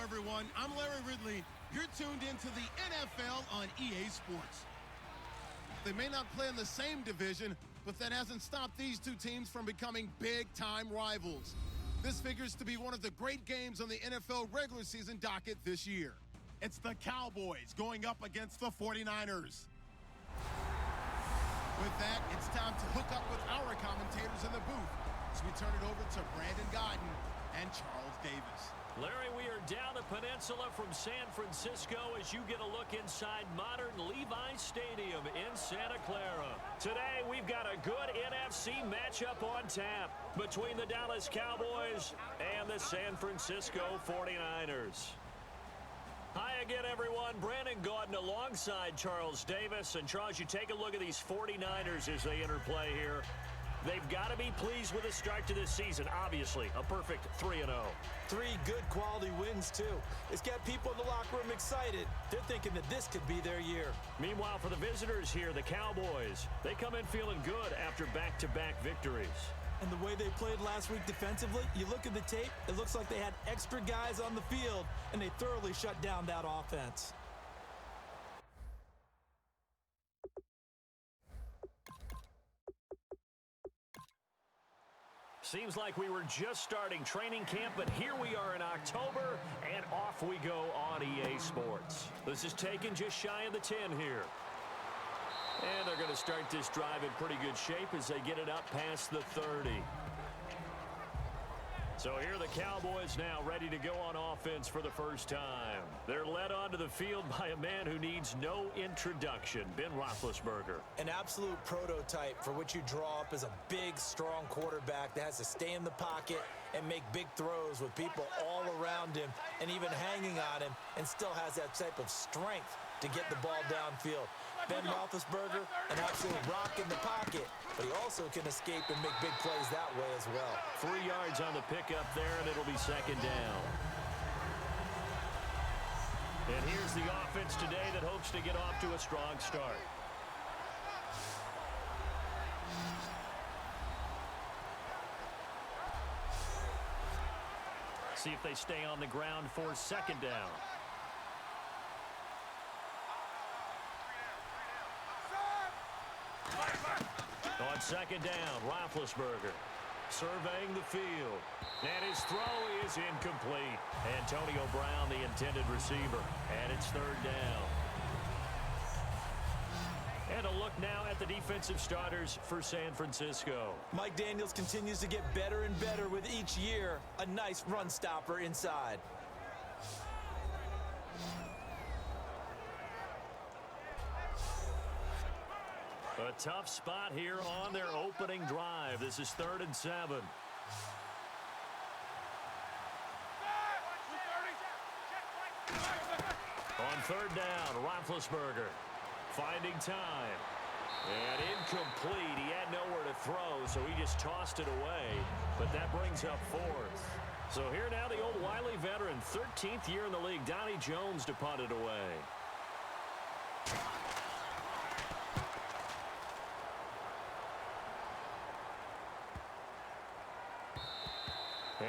everyone. I'm Larry Ridley. You're tuned into the NFL on EA Sports. They may not play in the same division, but that hasn't stopped these two teams from becoming big-time rivals. This figures to be one of the great games on the NFL regular season docket this year. It's the Cowboys going up against the 49ers. With that, it's time to hook up with our commentators in the booth as we turn it over to Brandon Godden and Charles Davis. Larry, we are down the peninsula from San Francisco as you get a look inside modern Levi's Stadium in Santa Clara. Today, we've got a good NFC matchup on tap between the Dallas Cowboys and the San Francisco 49ers. Hi again, everyone. Brandon Gaudin alongside Charles Davis. And, Charles, you take a look at these 49ers as they interplay here. They've got to be pleased with the start to this season. Obviously, a perfect 3-0. 3 good quality wins, too. It's got people in the locker room excited. They're thinking that this could be their year. Meanwhile, for the visitors here, the Cowboys, they come in feeling good after back-to-back victories. And the way they played last week defensively, you look at the tape, it looks like they had extra guys on the field, and they thoroughly shut down that offense. Seems like we were just starting training camp, but here we are in October, and off we go on EA Sports. This is taken just shy of the 10 here. And they're going to start this drive in pretty good shape as they get it up past the 30. So here are the Cowboys now ready to go on offense for the first time. They're led onto the field by a man who needs no introduction, Ben Roethlisberger. An absolute prototype for what you draw up as a big, strong quarterback that has to stay in the pocket and make big throws with people all around him and even hanging on him, and still has that type of strength to get the ball downfield. Ben Roethlisberger, an absolute rock in the pocket, but he also can escape and make big plays that way as well. 3 yards on the pickup there, and it'll be second down. And here's the offense today that hopes to get off to a strong start. See if they stay on the ground for second down. On second down, Roethlisberger surveying the field. And his throw is incomplete. Antonio Brown, the intended receiver. And it's third down. And a look now at the defensive starters for San Francisco. Mike Daniels continues to get better and better with each year. A nice run stopper inside. A tough spot here on their opening drive. This is 3rd and 7. On third down, Roethlisberger finding time. And incomplete. He had nowhere to throw, so he just tossed it away. But that brings up 4th. So here now the old wily veteran, 13th year in the league, Donnie Jones, to punt it away.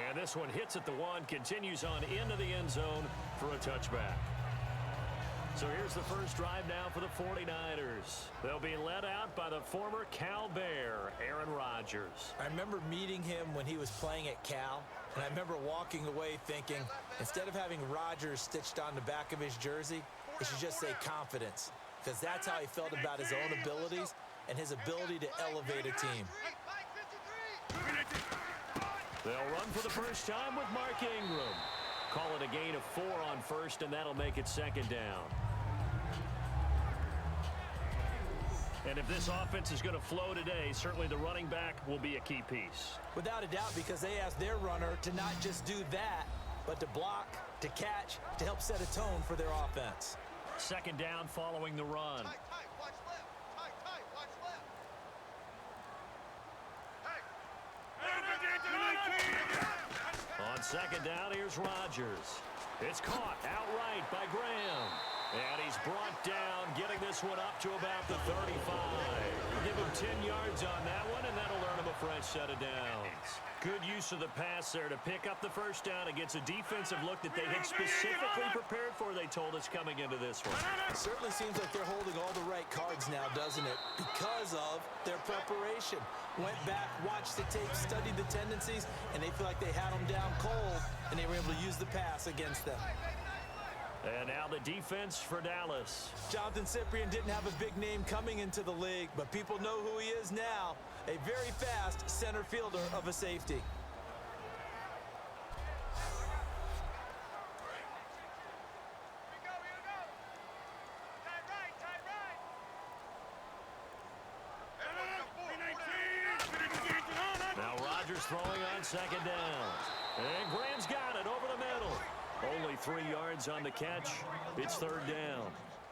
And this one hits at the 1, continues on into the end zone for a touchback. So here's the first drive now for the 49ers. They'll be led out by the former Cal Bear, Aaron Rodgers. I remember meeting him when he was playing at Cal, and I remember walking away thinking, instead of having Rodgers stitched on the back of his jersey, it should just say confidence, because that's how he felt about his own abilities and his ability to elevate a team. They'll run for the first time with Mark Ingram. Call it a gain of 4 on first, and that'll make it second down. And if this offense is going to flow today, certainly the running back will be a key piece. Without a doubt, because they asked their runner to not just do that, but to block, to catch, to help set a tone for their offense. Second down following the run. On second down, here's Rodgers. It's caught outright by Graham. And he's brought down, getting this one up to about the 35. Give him 10 yards on that one, and that'll earn him a fresh set of downs. Good use of the pass there to pick up the first down against a defensive look that they had specifically prepared for, they told us, coming into this one. It certainly seems like they're holding all the right cards now, doesn't it? Because of their preparation. Went back, watched the tape, studied the tendencies, and they feel like they had them down cold, and they were able to use the pass against them. And now the defense for Dallas. Jonathan Cyprien didn't have a big name coming into the league, but people know who he is now. A very fast center fielder of a safety. Now Rodgers throwing on second down. And Graham's got it over the middle. Only 3 yards on the catch. It's third down.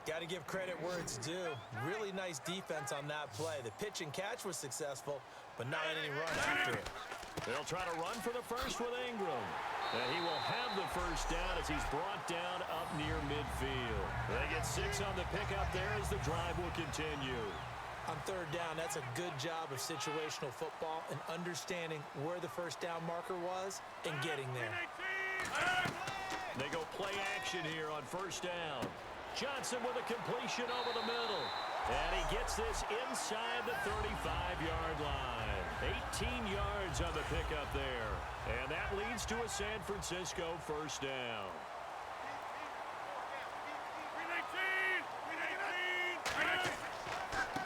Got to give credit where it's due. Really nice defense on that play. The pitch and catch was successful, but not any run after it. They'll try to run for the first with Ingram. And he will have the first down as he's brought down up near midfield. They get 6 on the pickup there as the drive will continue. On third down, that's a good job of situational football and understanding where the first down marker was and getting there. They go play action here on first down. Johnson with a completion over the middle. And he gets this inside the 35-yard line. 18 yards on the pickup there. And that leads to a San Francisco first down.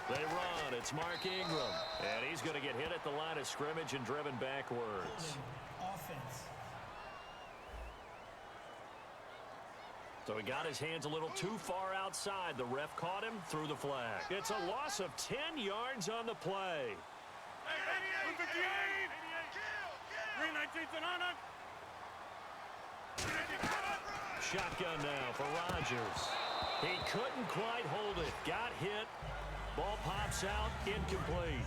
They run. It's Mark Ingram. And he's going to get hit at the line of scrimmage and driven backwards. Offense. So he got his hands a little too far outside. The ref caught him, threw the flag. It's a loss of 10 yards on the play. Shotgun now for Rodgers. He couldn't quite hold it. Got hit. Ball pops out, incomplete.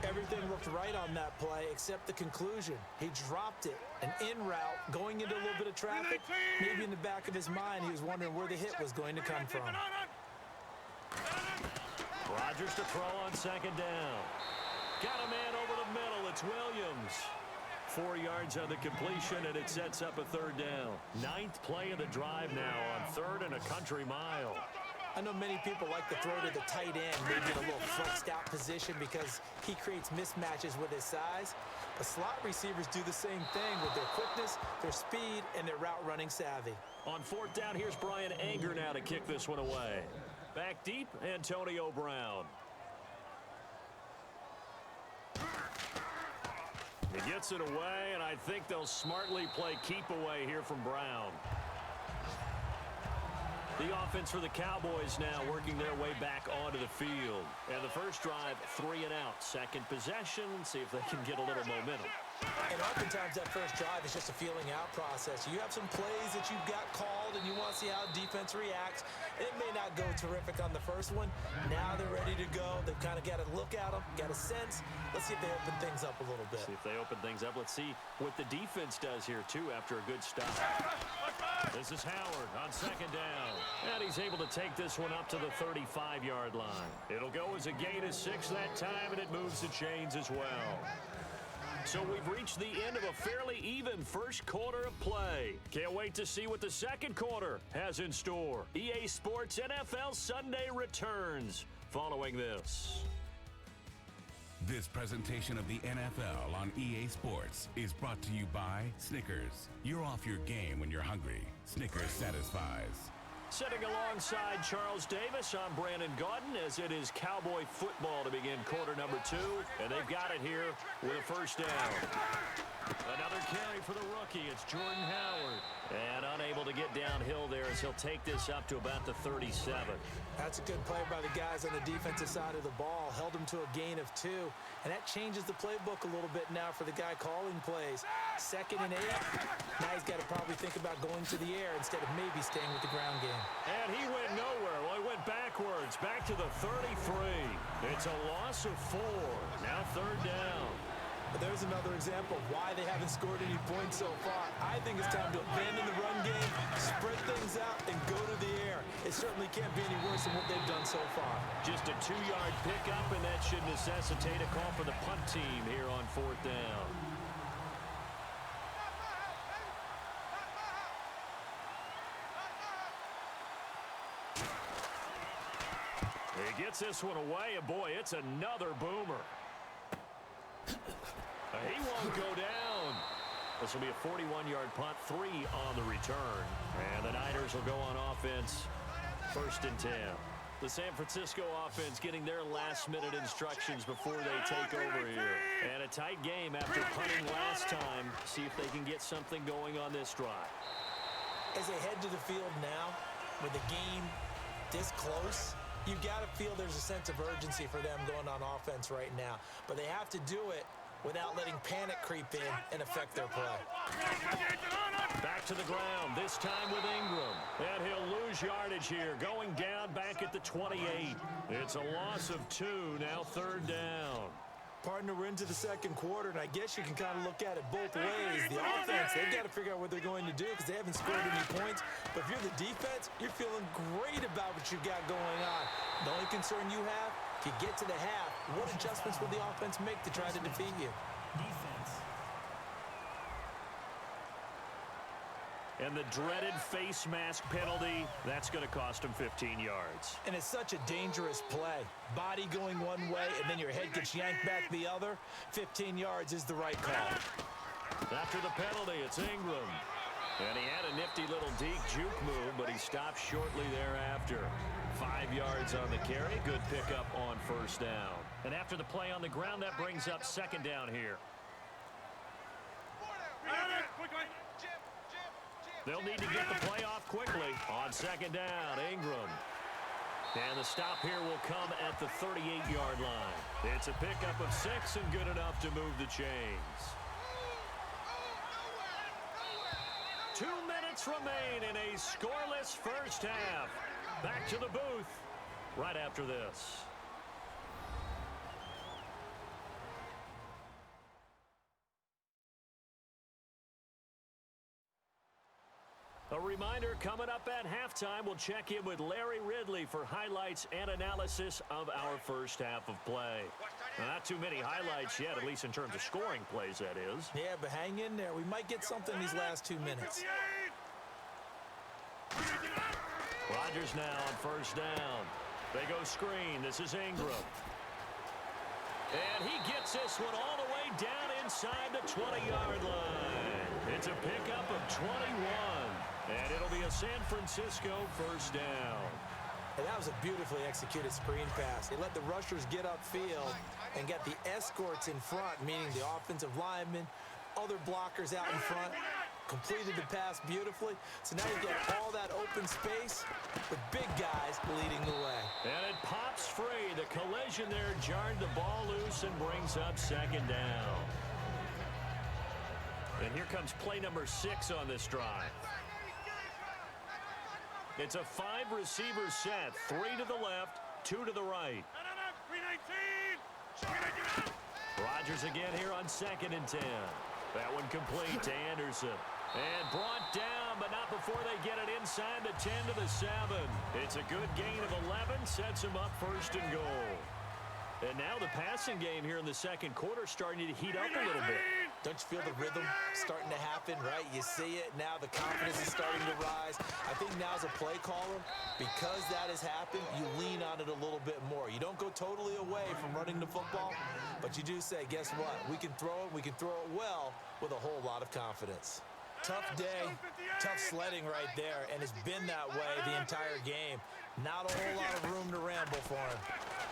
Everything looked right on that play except the conclusion. He dropped it, an in route, going into a little bit of traffic. Maybe in the back of his mind, he was wondering where the hit was going to come from. Rodgers to throw on second down. Got a man over the middle. It's Williams. 4 yards on the completion, and it sets up a third down. 9th play of the drive now on third and a country mile. I know many people like to throw to the tight end, maybe in a little flexed out position because he creates mismatches with his size. But slot receivers do the same thing with their quickness, their speed, and their route running savvy. On fourth down, here's Brian Anger now to kick this one away. Back deep, Antonio Brown. He gets it away, and I think they'll smartly play keep away here from Brown. The offense for the Cowboys now working their way back onto the field. And the first drive, 3 and out. Second possession, see if they can get a little momentum. And oftentimes that first drive is just a feeling out process. You have some plays that you've got called and you want to see how defense reacts. It may not go terrific on the first one. Now they're ready to go. They've kind of got to look at them, got a sense. Let's see if they open things up a little bit. See if they open things up. Let's see what the defense does here, too, after a good stop. This is Howard on second down. And he's able to take this one up to the 35-yard line. It'll go as a gain of 6 that time, and it moves the chains as well. So we've reached the end of a fairly even first quarter of play. Can't wait to see what the second quarter has in store. EA Sports NFL Sunday returns following this. This presentation of the NFL on EA Sports is brought to you by Snickers. You're off your game when you're hungry. Snickers satisfies. Sitting alongside Charles Davis, I'm Brandon Gaudin, as it is Cowboy football to begin quarter number 2, and they've got it here with a first down. Another carry for the rookie. It's Jordan Howard. And unable to get downhill there as he'll take this up to about the 37. That's a good play by the guys on the defensive side of the ball. Held him to a gain of 2. And that changes the playbook a little bit now for the guy calling plays. 2nd and 8. Now he's got to probably think about going to the air instead of maybe staying with the ground game. And he went nowhere. Well, he went backwards, back to the 33. It's a loss of 4. Now third down. But there's another example of why they haven't scored any points so far. I think it's time to abandon the run game, spread things out, and go to the air. It certainly can't be any worse than what they've done so far. Just a 2-yard pickup, and that should necessitate a call for the punt team here on 4th down. He gets this one away, and boy, it's another boomer. He won't go down. This will be a 41-yard punt, 3 on the return. And the Niners will go on offense, 1st and 10. The San Francisco offense getting their last-minute instructions before they take over here. And a tight game after punting last time. See if they can get something going on this drive. As they head to the field now, with the game this close, you've got to feel there's a sense of urgency for them going on offense right now. But they have to do it without letting panic creep in and affect their play. Back to the ground, this time with Ingram. And he'll lose yardage here, going down back at the 28. It's a loss of 2, now 3rd down. Partner, we're into the second quarter, and I guess you can kind of look at it both ways. The offense, they've got to figure out what they're going to do because they haven't scored any points. But if you're the defense, you're feeling great about what you got going on. The only concern you have, if you get to the half, what adjustments will the offense make to try to defeat you? Defense. And the dreaded face mask penalty, that's going to cost him 15 yards. And it's such a dangerous play. Body going one way, and then your head gets yanked back the other. 15 yards is the right call. After the penalty, it's Ingram. And he had a nifty little deke juke move, but he stopped shortly thereafter. 5 yards on the carry. Good pickup on 1st down. And after the play on the ground, that brings up 2nd down here. They'll need to get the play off quickly. On 2nd down, Ingram. And the stop here will come at the 38-yard line. It's a pickup of 6 and good enough to move the chains. 2 minutes remain in a scoreless first half. Back to the booth right after this. A reminder, coming up at halftime, we'll check in with Larry Ridley for highlights and analysis of our first half of play. Not too many highlights yet, at least in terms of scoring plays, that is. Yeah, but hang in there. We might get something these last 2 minutes. Rodgers now on 1st down. They go screen. This is Ingram. And he gets this one all the way down inside the 20-yard line. It's a pickup of 21. And it'll be a San Francisco 1st down. And that was a beautifully executed screen pass. They let the rushers get upfield and get the escorts in front, meaning the offensive linemen, other blockers out in front, completed the pass beautifully. So now you get all that open space with big guys leading the way. And it pops free. The collision there jarred the ball loose and brings up 2nd down. And here comes play number 6 on this drive. It's a 5-receiver set. 3 to the left, 2 to the right. Rodgers again here on 2nd and 10. That one complete to Anderson. And brought down, but not before they get it inside the 10 to the 7. It's a good gain of 11, sets him up 1st and goal. And now the passing game here in the second quarter starting to heat up a little bit. Don't you feel the rhythm starting to happen, right? You see it now, the confidence is starting to rise. I think now as a play caller, because that has happened, you lean on it a little bit more. You don't go totally away from running the football, but you do say, guess what? We can throw it well with a whole lot of confidence. Tough day, tough sledding right there, and it's been that way the entire game. Not a whole lot of room to ramble for him.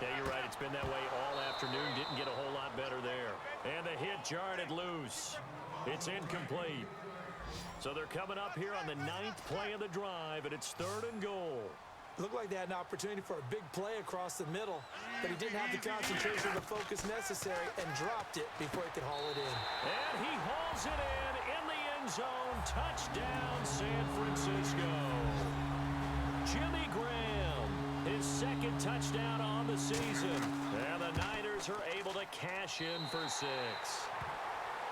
Yeah, you're right. It's been that way all afternoon. Didn't get a whole lot better there. And the hit jarred it loose. It's incomplete. So they're coming up here on the 9th play of the drive, and it's 3rd and goal. Looked like they had an opportunity for a big play across the middle, but he didn't have the concentration or the focus necessary and dropped it before he could haul it in. And he hauls it in the end zone. Touchdown, San Francisco. Jimmy Graham, his 2nd touchdown on the season. And the Niners Eagles are able to cash in for 6.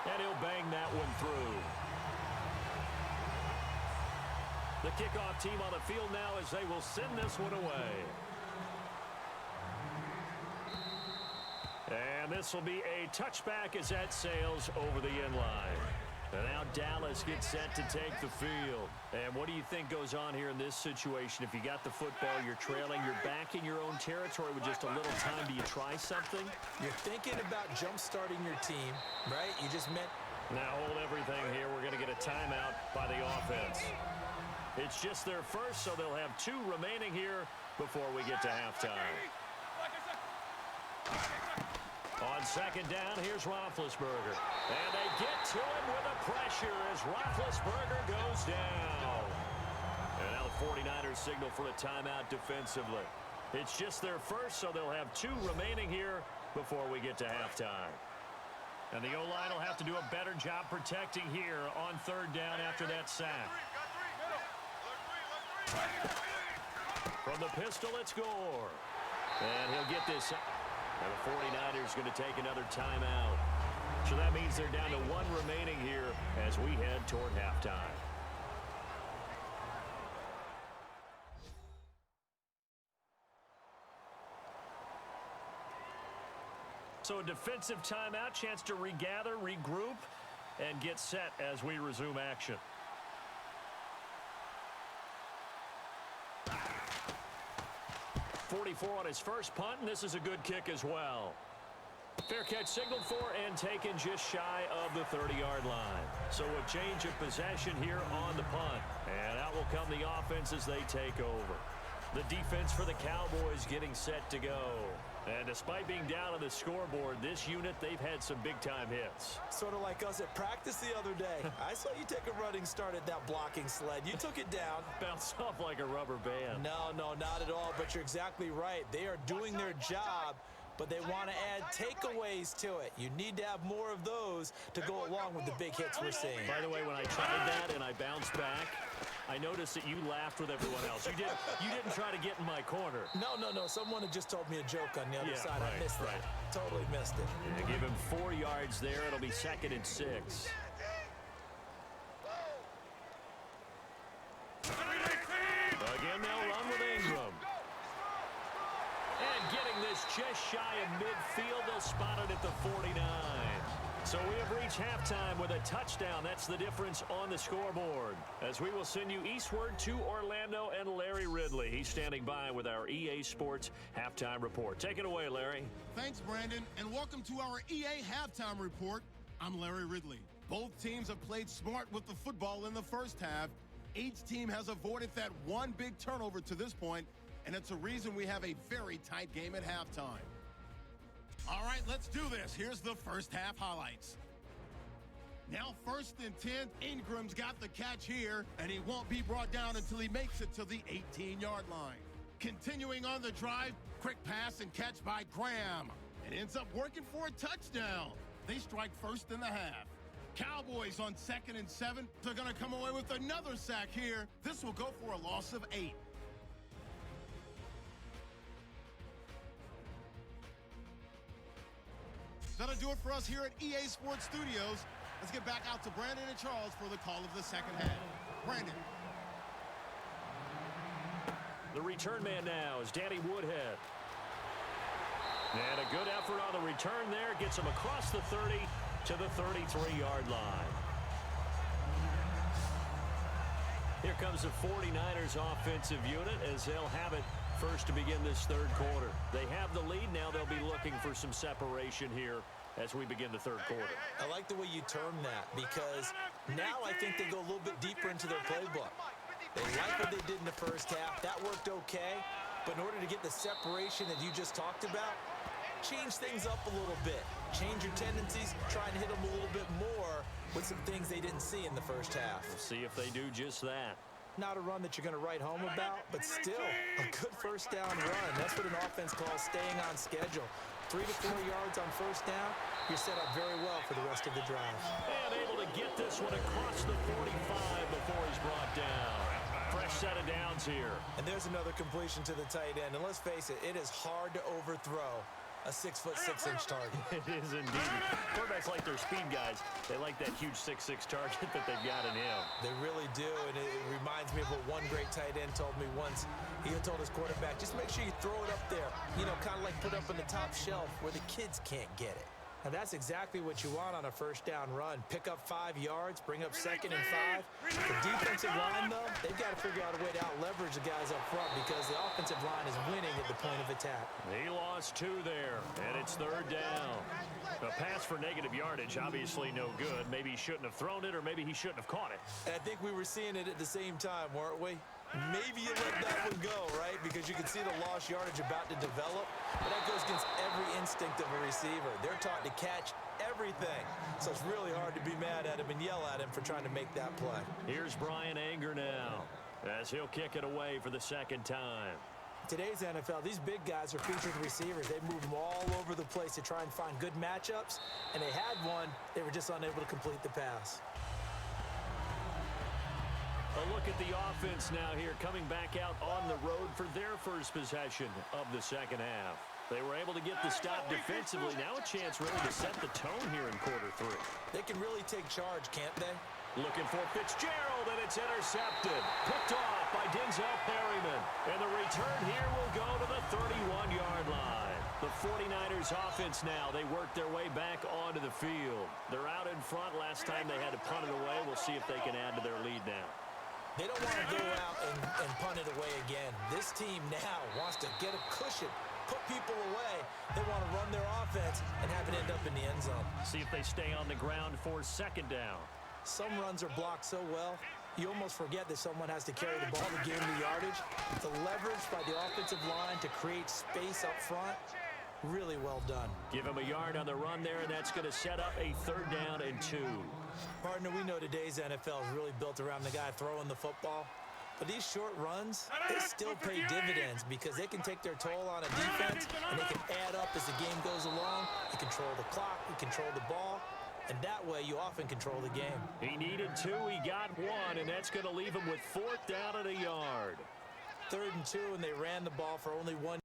And he'll bang that one through. The kickoff team on the field now as they will send this one away. And this will be a touchback as that sails over the end line. And now Dallas gets set to take the field. And what do you think goes on here in this situation? If you got the football, you're trailing, you're back in your own territory with just a little time. Do you try something? You're thinking about jump-starting your team, right? You just meant... Now hold everything here. We're going to get a timeout by the offense. It's just their first, so they'll have 2 remaining here before we get to halftime. On second down, here's Roethlisberger. And they get to him with the pressure as Roethlisberger goes down. And now the 49ers signal for a timeout defensively. It's just their first, so they'll have 2 remaining here before we get to halftime. And the O-line will have to do a better job protecting here on third down after that sack. From the pistol, it's Gore. And he'll get this. And the 49ers going to take another timeout. So that means they're down to 1 remaining here as we head toward halftime. So a defensive timeout, chance to regather, regroup, and get set as we resume action. .44 on his first punt, and this is a good kick as well. Fair catch signaled for and taken just shy of the 30-yard line. So a change of possession here on the punt. And out will come the offense as they take over. The defense for the Cowboys getting set to go. And despite being down on the scoreboard, this unit, they've had some big-time hits. Sort of like us at practice the other day. I saw you take a running start at that blocking sled. You took it down. Bounced off like a rubber band. No, not at all, but you're exactly right. They are doing their job, but they want to add takeaways to it. You need to have more of those to go along with the big hits we're seeing. By the way, when I tried that and I bounced back, I noticed that you laughed with everyone else. You didn't try to get in my corner. No. Someone had just told me a joke on the other side. Right, I missed that. Totally missed it. Yeah, give him 4 yards there. It'll be 2nd and 6. Again, they'll run with Ingram. And getting this just shy of midfield, they'll spot it at the 49. So we have reached halftime with a touchdown. That's the difference on the scoreboard. As we will send you eastward to Orlando and Larry Ridley. He's standing by with our EA Sports Halftime Report. Take it away, Larry. Thanks, Brandon, and welcome to our EA Halftime Report. I'm Larry Ridley. Both teams have played smart with the football in the first half. Each team has avoided that one big turnover to this point, and it's a reason we have a very tight game at halftime. All right, let's do this. Here's the first half highlights. Now 1st and 10, Ingram's got the catch here, and he won't be brought down until he makes it to the 18-yard line. Continuing on the drive, quick pass and catch by Graham. It ends up working for a touchdown. They strike first in the half. Cowboys on 2nd and 7. They're going to come away with another sack here. This will go for a loss of 8. That'll do it for us here at EA Sports Studios. Let's get back out to Brandon and Charles for the call of the second half. Brandon. The return man now is Danny Woodhead. And a good effort on the return there. Gets him across the 30 to the 33-yard line. Here comes the 49ers offensive unit as they'll have it first to begin this third quarter. They have the lead. Now they'll be looking for some separation here as we begin the third quarter. I like the way you term that because now I think they go a little bit deeper into their playbook. They like what they did in the first half. That worked okay. But in order to get the separation that you just talked about, change things up a little bit. Change your tendencies, try and hit them a little bit more with some things they didn't see in the first half. We'll see if they do just that. Not a run that you're going to write home about, but still a good first down run. That's what an offense calls staying on schedule. 3 to 4 yards on first down, you're set up very well for the rest of the drive. And able to get this one across the 45 before he's brought down. Fresh set of downs here. And there's another completion to the tight end. And let's face it, it is hard to overthrow a 6'6" target. It is indeed. Quarterbacks like their speed guys. They like that huge 6'6" target that they've got in him. They really do, and it reminds me of what one great tight end told me once. He had told his quarterback, just make sure you throw it up there, you know, kind of like put up on the top shelf where the kids can't get it. And that's exactly what you want on a first down run. Pick up 5 yards, bring up 2nd and 5. The defensive line, though, they've got to figure out a way to out-leverage the guys up front because the offensive line is winning at the point of attack. He lost 2 there, and it's 3rd down. A pass for negative yardage, obviously no good. Maybe he shouldn't have thrown it, or maybe he shouldn't have caught it. And I think we were seeing it at the same time, weren't we? Maybe you let that one go, right? Because you can see the lost yardage about to develop. But that goes against every instinct of a receiver. They're taught to catch everything. So it's really hard to be mad at him and yell at him for trying to make that play. Here's Brian Anger now as he'll kick it away for the 2nd time. Today's NFL, these big guys are featured receivers. They move them all over the place to try and find good matchups. And they had one. They were just unable to complete the pass. A look at the offense now here, coming back out on the road for their first possession of the 2nd half. They were able to get the stop defensively. Now a chance really to set the tone here in quarter 3. They can really take charge, can't they? Looking for Fitzgerald, and it's intercepted. Picked off by Denzel Perryman. And the return here will go to the 31-yard line. The 49ers offense now, they work their way back onto the field. They're out in front. Last time they had to punt it away. We'll see if they can add to their lead now. They don't want to go out and punt it away again. This team now wants to get a cushion, put people away. They want to run their offense and have it end up in the end zone. See if they stay on the ground for 2nd down. Some runs are blocked so well, you almost forget that someone has to carry the ball to gain the yardage. The leverage by the offensive line to create space up front, really well done. Give him a yard on the run there, and that's going to set up a 3rd down and 2. Partner, we know today's NFL is really built around the guy throwing the football. But these short runs, they still pay dividends because they can take their toll on a defense, and they can add up as the game goes along. You control the clock, you control the ball, and that way you often control the game. He needed 2, he got 1, and that's going to leave him with 4th down and a yard. 3rd and 2, and they ran the ball for only 1.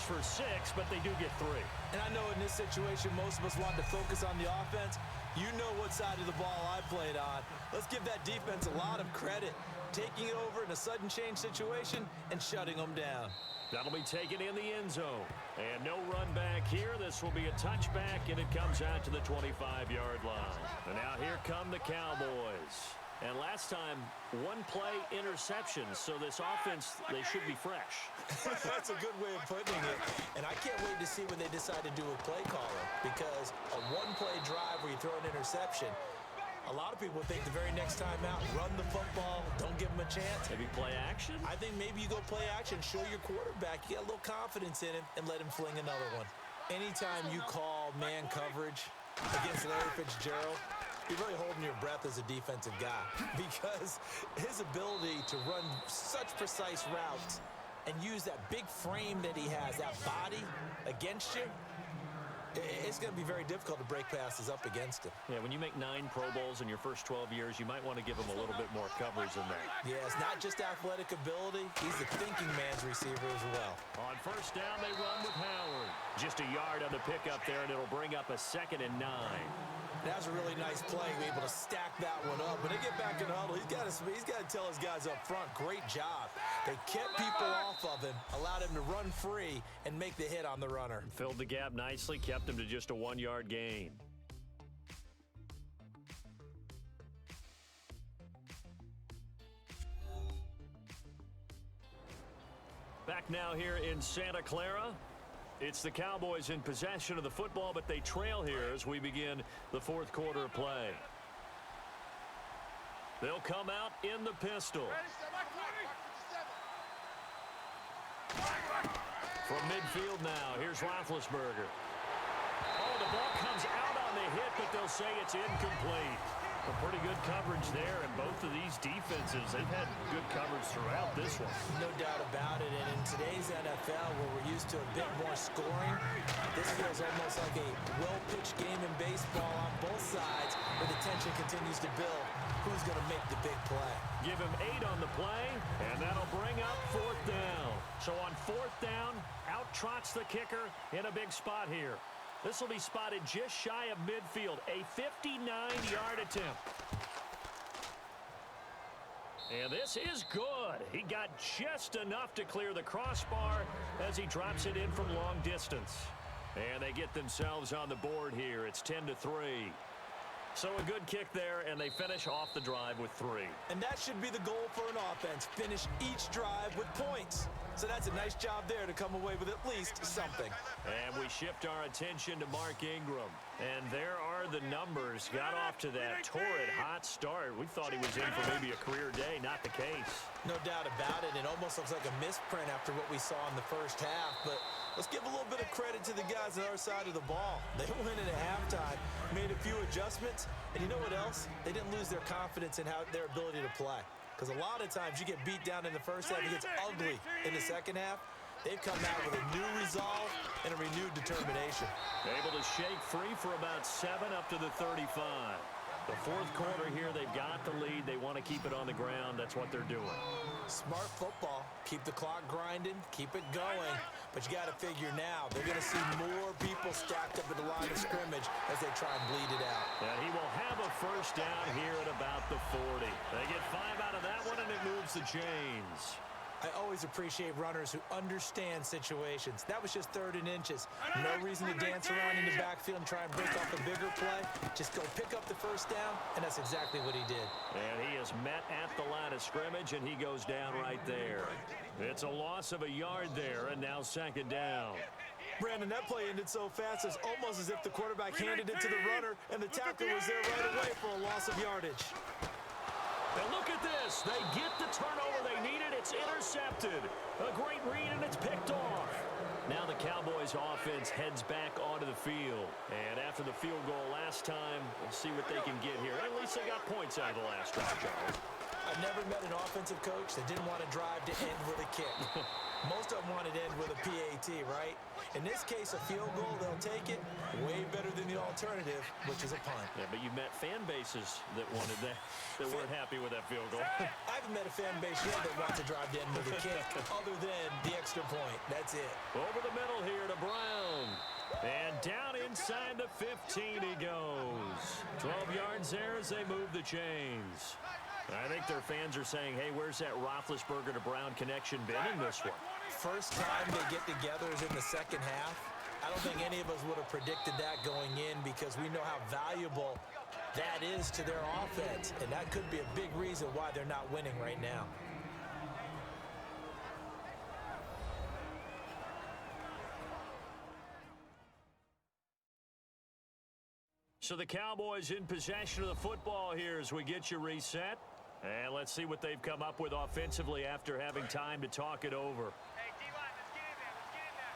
For 6, but they do get 3. And I know in this situation, most of us want to focus on the offense. You know what side of the ball I played on. Let's give that defense a lot of credit. Taking it over in a sudden change situation and shutting them down. That'll be taken in the end zone. And no run back here. This will be a touchback, and it comes out to the 25-yard line. And now here come the Cowboys. And last time, 1-play interceptions, so this offense, they should be fresh. That's a good way of putting it. And I can't wait to see what they decide to do with play calling, because a 1-play drive where you throw an interception, a lot of people think the very next time out, run the football, don't give them a chance. Maybe play action? I think maybe you go play action, show your quarterback, you get a little confidence in him, and let him fling another one. Anytime you call man coverage against Larry Fitzgerald, you're really holding your breath as a defensive guy because his ability to run such precise routes and use that big frame that he has, that body against you, it's going to be very difficult to break passes up against him. Yeah, when you make 9 Pro Bowls in your first 12 years, you might want to give him a little bit more coverage than that. Yeah, it's not just athletic ability. He's a thinking man's receiver as well. On first down, they run with Howard. Just a yard on the pickup there, and it'll bring up a 2nd and 9. That was a really nice play, able to stack that one up. When they get back in the huddle, he's got to tell his guys up front, great job. They kept people off of him, allowed him to run free and make the hit on the runner. Filled the gap nicely, kept him to just a 1-yard gain. Back now here in Santa Clara. It's the Cowboys in possession of the football, but they trail here as we begin the 4th quarter of play. They'll come out in the pistol. From midfield now, here's Roethlisberger. Oh, the ball comes out on the hit, but they'll say it's incomplete. A pretty good coverage there, and both of these defenses, they've had good coverage throughout this one. No doubt about it, and in today's NFL, where we're used to a bit more scoring, this feels almost like a well-pitched game in baseball on both sides, where the tension continues to build. Who's going to make the big play? Give him 8 on the play, and that'll bring up 4th down. So on 4th down, out trots the kicker in a big spot here. This will be spotted just shy of midfield, a 59-yard attempt. And this is good. He got just enough to clear the crossbar as he drops it in from long distance. And they get themselves on the board here. It's 10-3. So a good kick there, and they finish off the drive with 3. And that should be the goal for an offense. Finish each drive with points. So that's a nice job there to come away with at least something. And we shift our attention to Mark Ingram. And there are the numbers. Got off to that torrid hot start. We thought he was in for maybe a career day. Not the case. No doubt about it. It almost looks like a misprint after what we saw in the first half. But let's give a little bit of credit to the guys on our side of the ball. They went in at halftime, made a few adjustments. And you know what else? They didn't lose their confidence in their ability to play. Because a lot of times you get beat down in the first half, it gets ugly in the second half. They've come out with a new resolve and a renewed determination. Able to shake free for about 7 up to the 35. The 4th quarter here, they've got the lead. They want to keep it on the ground. That's what they're doing. Smart football. Keep the clock grinding. Keep it going. But you got to figure now, they're going to see more people stacked up at the line of scrimmage as they try and bleed it out. And he will have a first down here at about the 40. They get 5 out of that one, and it moves the chains. I always appreciate runners who understand situations. That was just 3rd and inches. No reason to dance around in the backfield and try and break off a bigger play. Just go pick up the first down, and that's exactly what he did. And he is met at the line of scrimmage, and he goes down right there. It's a loss of a yard there, and now 2nd down. Brandon, that play ended so fast, it's almost as if the quarterback handed it to the runner, and the tackler was there right away for a loss of yardage. And look at this. They get the turnover they needed. It's intercepted. A great read, and it's picked off. Now the Cowboys offense heads back onto the field. And after the field goal last time, we'll see what they can get here. At least they got points out of the last drive, Charles. I've never met an offensive coach that didn't want to drive to end with a kick. Most of them wanted to end with a PAT, right? In this case, a field goal, they'll take it. Way better than the alternative, which is a punt. Yeah, but you met fan bases that wanted that weren't happy with that field goal. I haven't met a fan base yet that wants to drive to end with a kick, other than the extra point. That's it. Over the middle here to Brown. And down inside the 15 he goes. 12 yards there as they move the chains. I think their fans are saying, hey, where's that Roethlisberger to Brown connection been in this one? First time they get together is in the second half. I don't think any of us would have predicted that going in because we know how valuable that is to their offense. And that could be a big reason why they're not winning right now. So the Cowboys in possession of the football here as we get you reset. And let's see what they've come up with offensively after having time to talk it over. Hey, D-line, let's get in there. Let's get in there,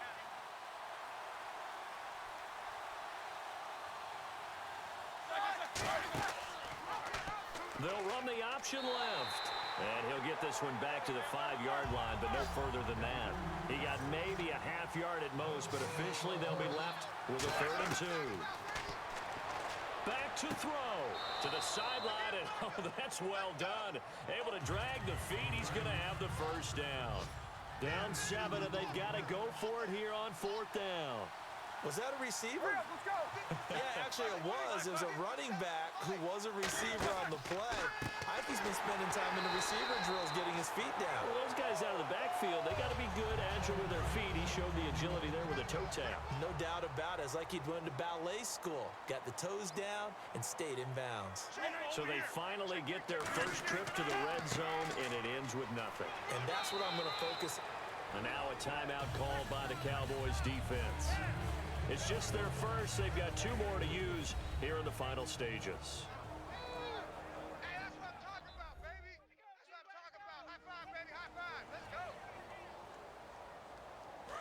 They'll run the option left. And he'll get this one back to the 5-yard line, but no further than that. He got maybe a half yard at most, but officially they'll be left with a 3rd and 2. Back to throw to the sideline, and oh, that's well done. Able to drag the feet. He's going to have the first down. Down 7, and they've got to go for it here on 4th down. Was that a receiver? Let's go. Yeah, actually it was. It was a running back who was a receiver on the play. I think he's been spending time in the receiver drills getting his feet down. Well, those guys out of the backfield, they got to be good, agile with their feet. He showed the agility there with a toe tap. No doubt about it. It's like he'd went to ballet school. Got the toes down and stayed in bounds. So they finally get their first trip to the red zone, and it ends with nothing. And that's what I'm going to focus on. And now a timeout called by the Cowboys defense. It's just their first. They've got 2 more to use here in the final stages. Hey, that's what I'm talking about, baby. That's what I'm talking about. High five, baby. High five. Let's go.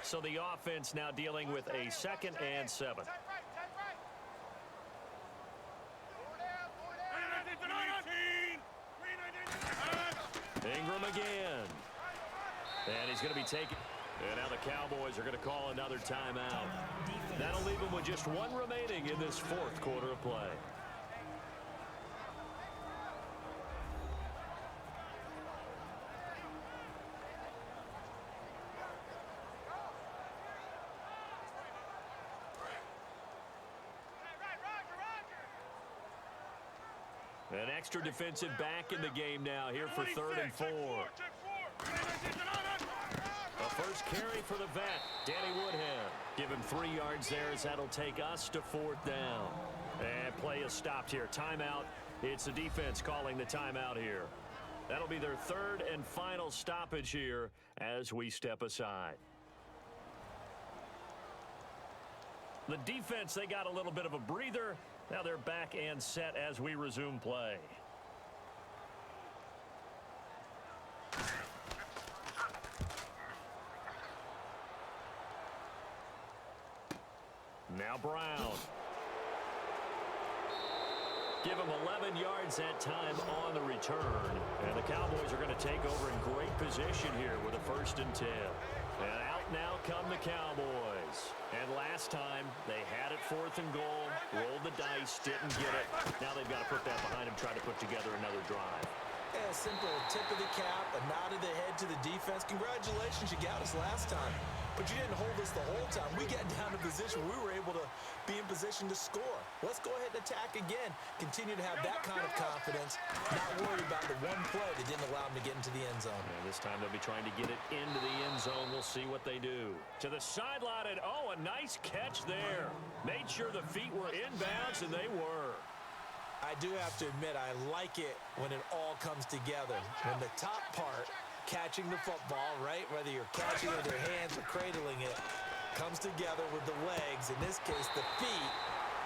So the offense now dealing with a 2nd and 7. Tight right. Tight right. Four down. Four down. Ingram again. And he's going to be taken. And now the Cowboys are going to call another timeout. That'll leave them with just one remaining in this fourth quarter of play. An extra defensive back in the game now here for 3rd and 4. A first carry for the vet, Danny Woodhead. Give him 3 yards there as that'll take us to 4th down. And play is stopped here. Timeout. It's the defense calling the timeout here. That'll be their 3rd and final stoppage here as we step aside. The defense, they got a little bit of a breather. Now they're back and set as we resume play. Now Brown. Give him 11 yards that time on the return. And the Cowboys are going to take over in great position here with a 1st and 10. And out now come the Cowboys. And last time, they had it 4th and goal, rolled the dice, didn't get it. Now they've got to put that behind them, try to put together another drive. Yeah, simple tip of the cap, a nod of the head to the defense. Congratulations, you got us last time. But you didn't hold us the whole time. We got down to position where we were able to be in position to score. Let's go ahead and attack again. Continue to have that kind of confidence. Not worried about the one play that didn't allow them to get into the end zone. And this time they'll be trying to get it into the end zone. We'll see what they do. To the sideline, and oh, a nice catch there. Made sure the feet were inbounds, and they were. I do have to admit, I like it when it all comes together. When the top part, catching the football, right, whether you're catching it with your hands or cradling it, comes together with the legs, in this case the feet,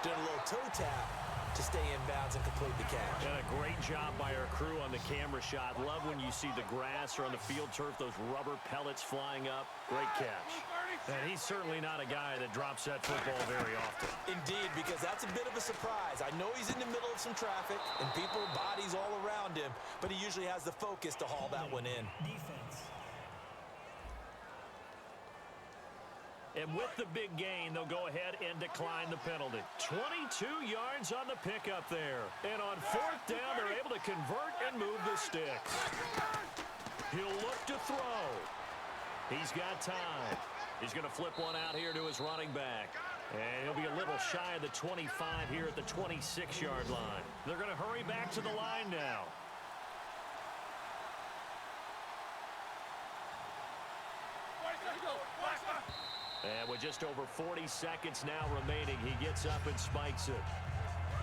doing a little toe tap to stay in bounds and complete the catch. And a great job by our crew on the camera shot. Love when you see the grass or on the field turf, those rubber pellets flying up. Great catch. And he's certainly not a guy that drops that football very often. Indeed, because that's a bit of a surprise. I know he's in the middle of some traffic and people, bodies all around him, but he usually has the focus to haul that one in. Defense. And with the big gain, they'll go ahead and decline the penalty. 22 yards on the pickup there. And on 4th down, they're able to convert and move the sticks. He'll look to throw. He's got time. He's going to flip one out here to his running back. And he'll be a little shy of the 25 here at the 26-yard line. They're going to hurry back to the line now. And with just over 40 seconds now remaining, he gets up and spikes it.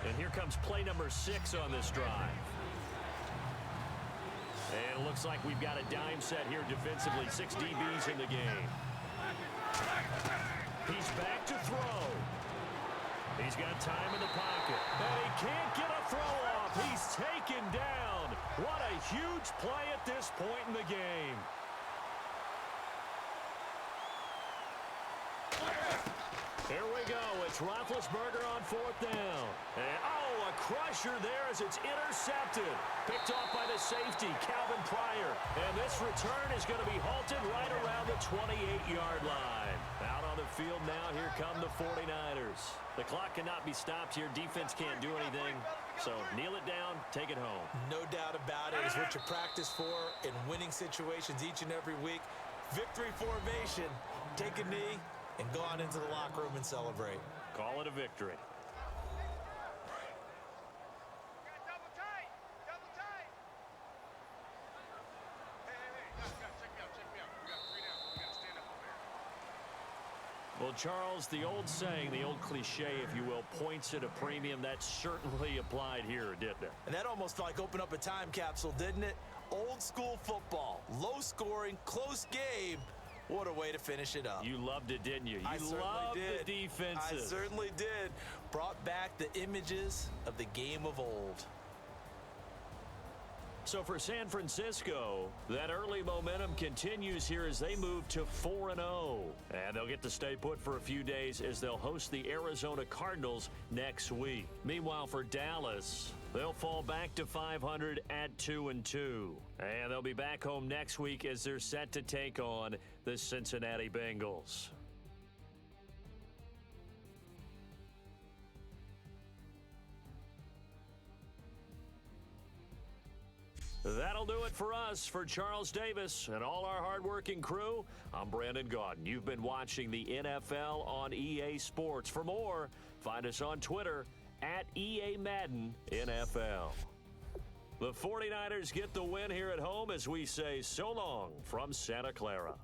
And here comes play number 6 on this drive. And it looks like we've got a dime set here defensively. 6 DBs in the game. He's back to throw. He's got time in the pocket. And he can't get a throw off. He's taken down. What a huge play at this point in the game. Here we go. It's Roethlisberger on 4th down. And, oh, a crusher there as it's intercepted. Picked off by the safety, Calvin Pryor. And this return is going to be halted right around the 28-yard line. Out on the field now, here come the 49ers. The clock cannot be stopped here. Defense can't do anything. So kneel it down, take it home. No doubt about it. It's what you practice for in winning situations each and every week. Victory formation. Take a knee and go on into the locker room and celebrate. Call it a victory. Double tight. Double tight. Hey. Check me out. We got 3 down. We got to stand up over here. Well, Charles, the old saying, the old cliche, if you will, points at a premium. That certainly applied here, didn't it? And that almost felt like opened up a time capsule, didn't it? Old school football. Low scoring, close game. What a way to finish it up. You loved it, didn't you? I You certainly loved did. the defenses. I certainly did. Brought back the images of the game of old. So for San Francisco, that early momentum continues here as they move to 4-0. And they'll get to stay put for a few days as they'll host the Arizona Cardinals next week. Meanwhile, for Dallas, they'll fall back to 500 at 2-2. And they'll be back home next week as they're set to take on the Cincinnati Bengals. That'll do it for us. For Charles Davis and all our hardworking crew, I'm Brandon Gaudin. You've been watching the NFL on EA Sports. For more, find us on Twitter at EA Madden NFL. The 49ers get the win here at home as we say so long from Santa Clara.